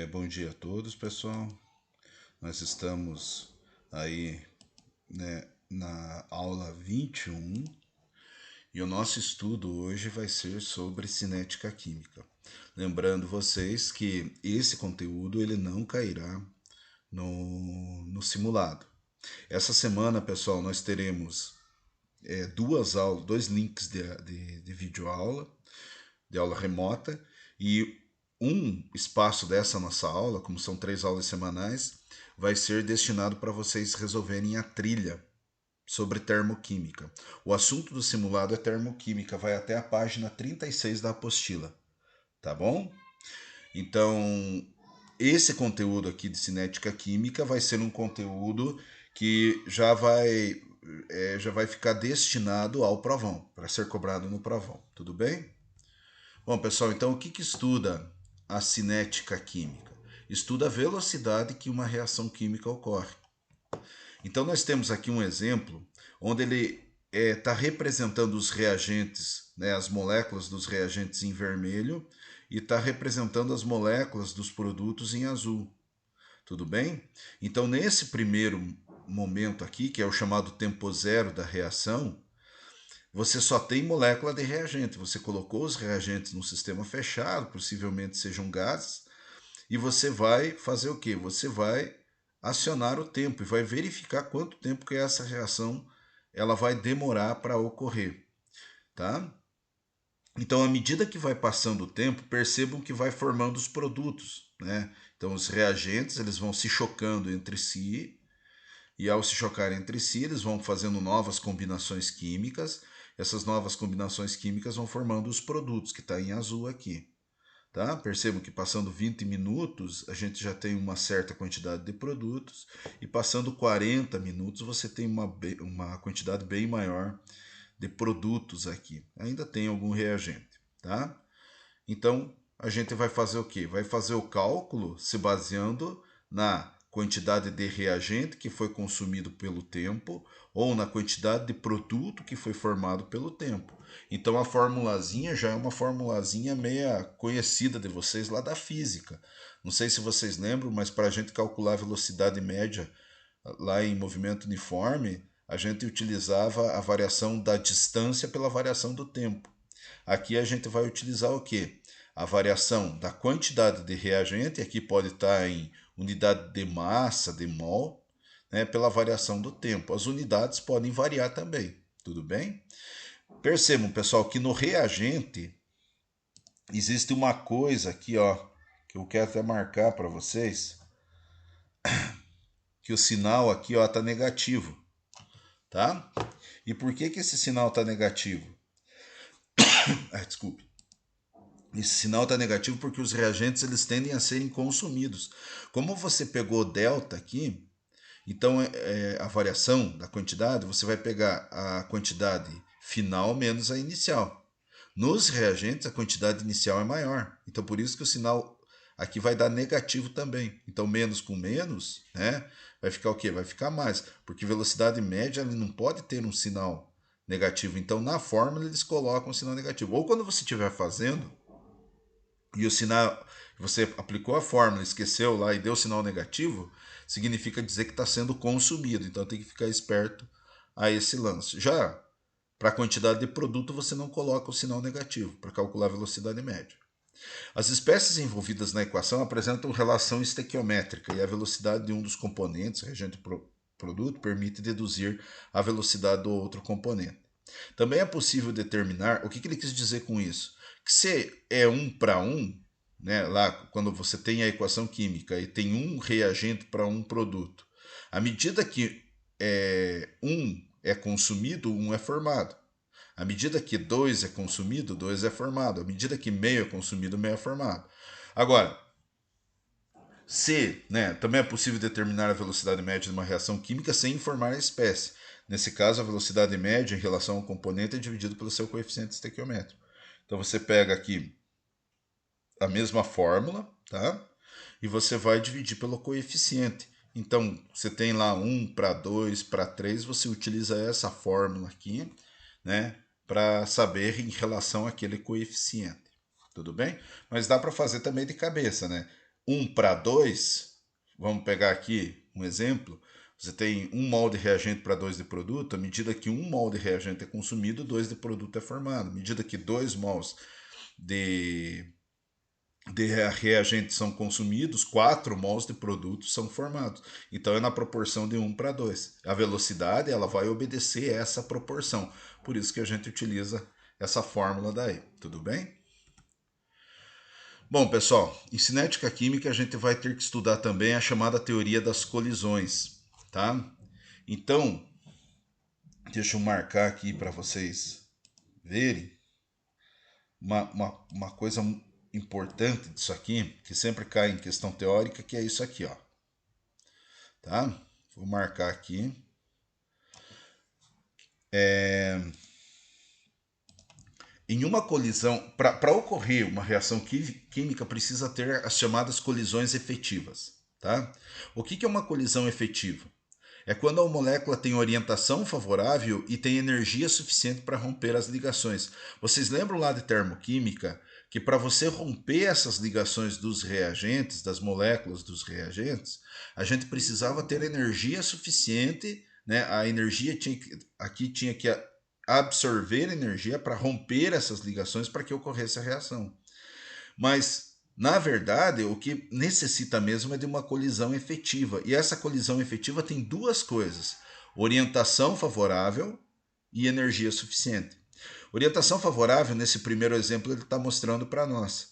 Bom dia a todos, pessoal. Nós estamos aí, na aula 21 e o nosso estudo hoje vai ser sobre cinética química. Lembrando vocês que esse conteúdo ele não cairá no simulado. Essa semana, pessoal, nós teremos duas aulas, dois links de videoaula, de aula remota, e um espaço dessa nossa aula, como são 3 aulas semanais, vai ser destinado para vocês resolverem a trilha sobre termoquímica. O assunto do simulado é termoquímica, vai até a página 36 da apostila, tá bom? Então, esse conteúdo aqui de cinética química vai ser um conteúdo que já vai ficar destinado ao provão, para ser cobrado no provão, tudo bem? Bom, pessoal, então o que estuda a cinética química? Estuda a velocidade que uma reação química ocorre. Então, nós temos aqui um exemplo onde ele está representando os reagentes, né, as moléculas dos reagentes em vermelho, e está representando as moléculas dos produtos em azul. Tudo bem? Então, nesse primeiro momento aqui, que é o chamado tempo zero da reação, você só tem molécula de reagente. Você colocou os reagentes num sistema fechado, possivelmente sejam gases, e você vai fazer o quê? Você vai acionar o tempo e vai verificar quanto tempo que essa reação ela vai demorar para ocorrer, tá? Então, à medida que vai passando o tempo, percebam que vai formando os produtos, né? Então, os reagentes eles vão se chocando entre si e ao se chocarem entre si, eles vão fazendo novas combinações químicas. Essas novas combinações químicas vão formando os produtos, que está em azul aqui. Tá? Percebam que passando 20 minutos, a gente já tem uma certa quantidade de produtos, e passando 40 minutos, você tem uma quantidade bem maior de produtos aqui. Ainda tem algum reagente. Tá? Então, a gente vai fazer o quê? Vai fazer o cálculo se baseando na quantidade de reagente que foi consumido pelo tempo ou na quantidade de produto que foi formado pelo tempo. Então a formulazinha já é uma formulazinha meia conhecida de vocês lá da física. Não sei se vocês lembram, mas para a gente calcular a velocidade média lá em movimento uniforme, a gente utilizava a variação da distância pela variação do tempo. Aqui a gente vai utilizar o quê? A variação da quantidade de reagente, aqui pode estar em unidade de massa, de mol, né, pela variação do tempo. As unidades podem variar também, tudo bem? Percebam, pessoal, que no reagente existe uma coisa aqui, ó, que eu quero até marcar para vocês, que o sinal aqui, ó, tá negativo, tá? E por que esse sinal tá negativo? Desculpe. Esse sinal está negativo porque os reagentes eles tendem a serem consumidos. Como você pegou delta aqui, então a variação da quantidade, você vai pegar a quantidade final menos a inicial. Nos reagentes, a quantidade inicial é maior. Então, por isso que o sinal aqui vai dar negativo também. Então, menos com menos, né, vai ficar o quê? Vai ficar mais. Porque velocidade média ele não pode ter um sinal negativo. Então, na fórmula, eles colocam um sinal negativo. Ou quando você estiver fazendo e o sinal, você aplicou a fórmula, esqueceu lá e deu sinal negativo, significa dizer que está sendo consumido. Então tem que ficar esperto a esse lance. Já para a quantidade de produto, você não coloca o sinal negativo para calcular a velocidade média. As espécies envolvidas na equação apresentam relação estequiométrica e a velocidade de um dos componentes, reagente produto, permite deduzir a velocidade do outro componente. Também é possível determinar o que ele quis dizer com isso. Que se é 1 para 1, né, lá quando você tem a equação química e tem um reagente para um produto, à medida que um é consumido, um é formado. À medida que 2 é consumido, 2 é formado. À medida que meio é consumido, meio é formado. Agora, se, né, também é possível determinar a velocidade média de uma reação química sem informar a espécie. Nesse caso, a velocidade média em relação ao componente é dividido pelo seu coeficiente estequiométrico. Então você pega aqui a mesma fórmula, tá? E você vai dividir pelo coeficiente. Então, você tem lá 1 para 2 para 3, você utiliza essa fórmula aqui, né, para saber em relação àquele coeficiente. Tudo bem? Mas dá para fazer também de cabeça, né? 1:2, vamos pegar aqui um exemplo, você tem 1 mol de reagente para 2 de produto, à medida que 1 mol de reagente é consumido, 2 de produto é formado. À medida que 2 mols de reagentes são consumidos, 4 mols de produtos são formados. Então é na proporção de 1:2. A velocidade ela vai obedecer essa proporção. Por isso que a gente utiliza essa fórmula daí. Tudo bem? Bom, pessoal, em cinética química a gente vai ter que estudar também a chamada teoria das colisões, tá? Então, deixa eu marcar aqui para vocês verem uma coisa importante disso aqui, que sempre cai em questão teórica, que é isso aqui, ó. Tá? Vou marcar aqui. Em uma colisão, para ocorrer uma reação química, precisa ter as chamadas colisões efetivas. Tá? O que é uma colisão efetiva? É quando a molécula tem orientação favorável e tem energia suficiente para romper as ligações. Vocês lembram lá de termoquímica que para você romper essas ligações dos reagentes, das moléculas dos reagentes, a gente precisava ter energia suficiente, né? A energia tinha que absorver energia para romper essas ligações para que ocorresse a reação. Mas na verdade, o que necessita mesmo é de uma colisão efetiva. E essa colisão efetiva tem duas coisas: orientação favorável e energia suficiente. Orientação favorável, nesse primeiro exemplo, ele está mostrando para nós.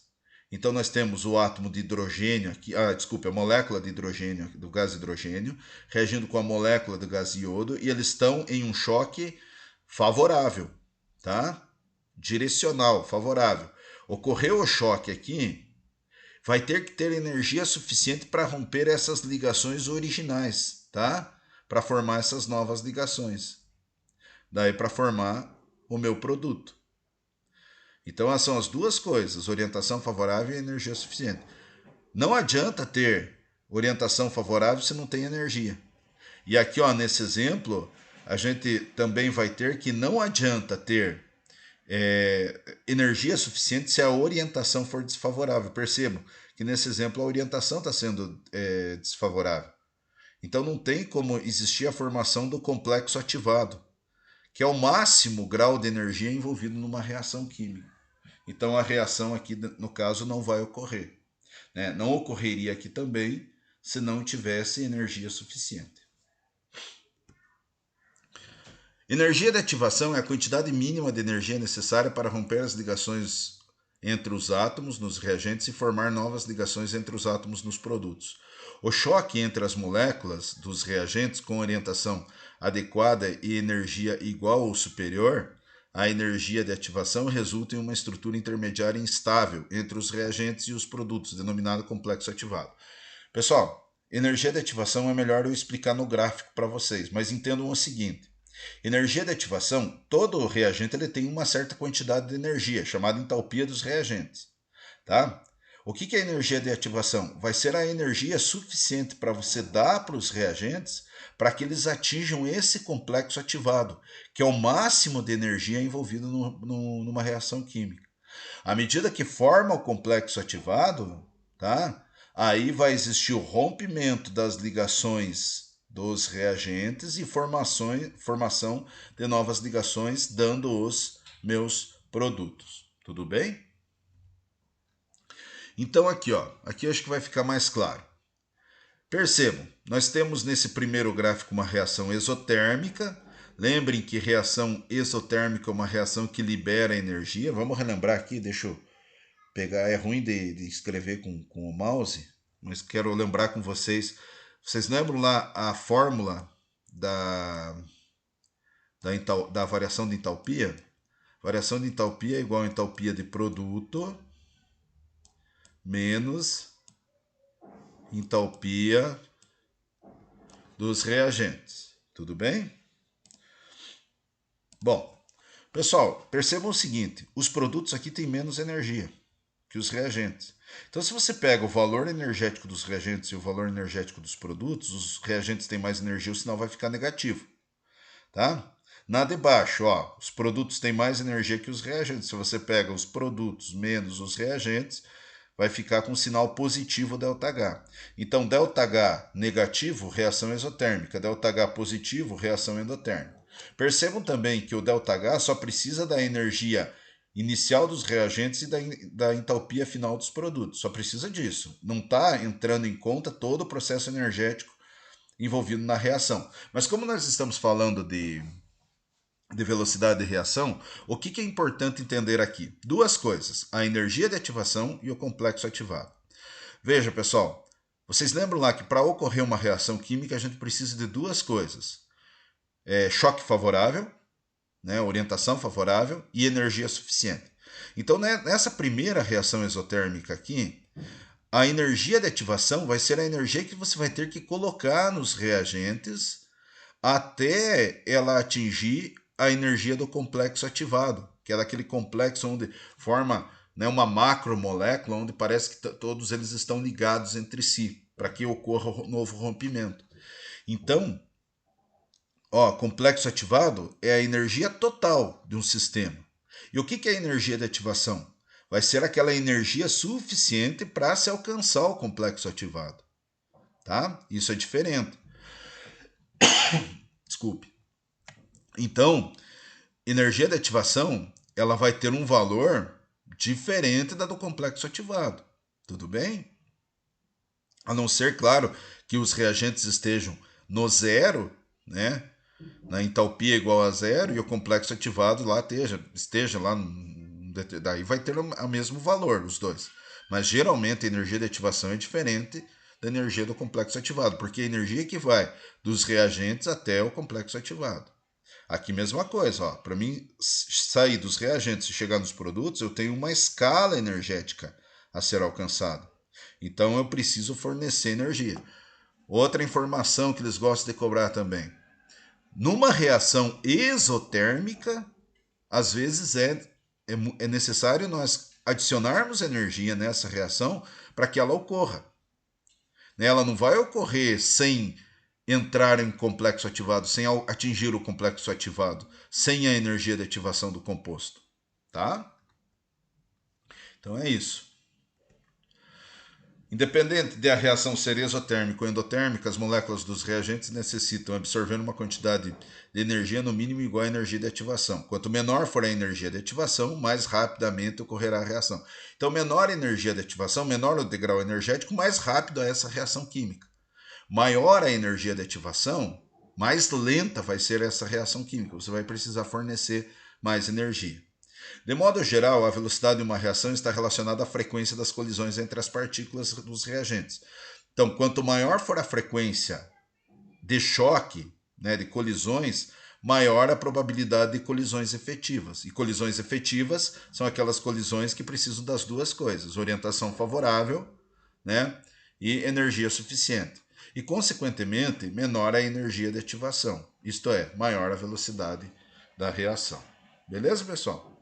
Então nós temos o átomo de hidrogênio aqui, a molécula de hidrogênio, do gás hidrogênio, reagindo com a molécula do gás iodo, e eles estão em um choque favorável, tá? Direcional, favorável. Ocorreu o choque aqui, vai ter que ter energia suficiente para romper essas ligações originais, tá? Para formar essas novas ligações. Daí para formar o meu produto. Então são as duas coisas, orientação favorável e energia suficiente. Não adianta ter orientação favorável se não tem energia. E aqui, ó, nesse exemplo, a gente também vai ter que não adianta ter energia suficiente se a orientação for desfavorável. Percebam que nesse exemplo a orientação está sendo desfavorável. Então não tem como existir a formação do complexo ativado, que é o máximo grau de energia envolvido numa reação química. Então a reação aqui, no caso, não vai ocorrer. Né? Não ocorreria aqui também se não tivesse energia suficiente. Energia de ativação é a quantidade mínima de energia necessária para romper as ligações entre os átomos nos reagentes e formar novas ligações entre os átomos nos produtos. O choque entre as moléculas dos reagentes com orientação adequada e energia igual ou superior à energia de ativação resulta em uma estrutura intermediária instável entre os reagentes e os produtos, denominado complexo ativado. Pessoal, energia de ativação é melhor eu explicar no gráfico para vocês, mas entendam o seguinte. Energia de ativação, todo reagente ele tem uma certa quantidade de energia, chamada entalpia dos reagentes. Tá? O que é energia de ativação? Vai ser a energia suficiente para você dar para os reagentes para que eles atinjam esse complexo ativado, que é o máximo de energia envolvido numa reação química. À medida que forma o complexo ativado, tá? Aí vai existir o rompimento das ligações dos reagentes e formação de novas ligações, dando os meus produtos. Tudo bem? Então aqui, ó, aqui eu acho que vai ficar mais claro. Percebam, nós temos nesse primeiro gráfico uma reação exotérmica. Lembrem que reação exotérmica é uma reação que libera energia. Vamos relembrar aqui, deixa eu pegar. É ruim de escrever com o mouse, mas quero lembrar com vocês. Vocês lembram lá a fórmula da variação de entalpia? Variação de entalpia é igual a entalpia de produto menos entalpia dos reagentes. Tudo bem? Bom, pessoal, percebam o seguinte: os produtos aqui têm menos energia que os reagentes. Então, se você pega o valor energético dos reagentes e o valor energético dos produtos, os reagentes têm mais energia, o sinal vai ficar negativo. Tá? Na de baixo, ó, os produtos têm mais energia que os reagentes. Se você pega os produtos menos os reagentes, vai ficar com sinal positivo ΔH. Então, ΔH negativo, reação exotérmica. ΔH positivo, reação endotérmica. Percebam também que o ΔH só precisa da energia inicial dos reagentes e da entalpia final dos produtos. Só precisa disso. Não está entrando em conta todo o processo energético envolvido na reação. Mas como nós estamos falando de velocidade de reação, o que é importante entender aqui? Duas coisas, a energia de ativação e o complexo ativado. Veja, pessoal, vocês lembram lá que para ocorrer uma reação química a gente precisa de duas coisas. Choque favorável, né, orientação favorável e energia suficiente. Então, nessa primeira reação exotérmica aqui, a energia de ativação vai ser a energia que você vai ter que colocar nos reagentes até ela atingir a energia do complexo ativado, que é aquele complexo onde forma, né, uma macromolécula, onde parece que todos eles estão ligados entre si, para que ocorra um novo rompimento. Então, complexo ativado é a energia total de um sistema. E o que é a energia de ativação? Vai ser aquela energia suficiente para se alcançar o complexo ativado. Tá? Isso é diferente. Desculpe. Então, energia de ativação, ela vai ter um valor diferente da do complexo ativado. Tudo bem? A não ser, claro, que os reagentes estejam no zero, né? Na entalpia igual a zero, e o complexo ativado lá esteja lá, daí vai ter o mesmo valor, os dois. Mas geralmente a energia de ativação é diferente da energia do complexo ativado, porque a energia que vai dos reagentes até o complexo ativado. Aqui mesma coisa, para mim sair dos reagentes e chegar nos produtos, eu tenho uma escala energética a ser alcançada. Então eu preciso fornecer energia. Outra informação que eles gostam de cobrar também. Numa reação exotérmica, às vezes é necessário nós adicionarmos energia nessa reação para que ela ocorra. Ela não vai ocorrer sem entrar em complexo ativado, sem atingir o complexo ativado, sem a energia de ativação do composto. Tá? Então é isso. Independente de a reação ser exotérmica ou endotérmica, as moléculas dos reagentes necessitam absorver uma quantidade de energia no mínimo igual à energia de ativação. Quanto menor for a energia de ativação, mais rapidamente ocorrerá a reação. Então, menor a energia de ativação, menor o degrau energético, mais rápido é essa reação química. Maior a energia de ativação, mais lenta vai ser essa reação química. Você vai precisar fornecer mais energia. De modo geral, a velocidade de uma reação está relacionada à frequência das colisões entre as partículas dos reagentes. Então, quanto maior for a frequência de choque, né, de colisões, maior a probabilidade de colisões efetivas. E colisões efetivas são aquelas colisões que precisam das duas coisas, orientação favorável, né, e energia suficiente. E, consequentemente, menor a energia de ativação. Isto é, maior a velocidade da reação. Beleza, pessoal?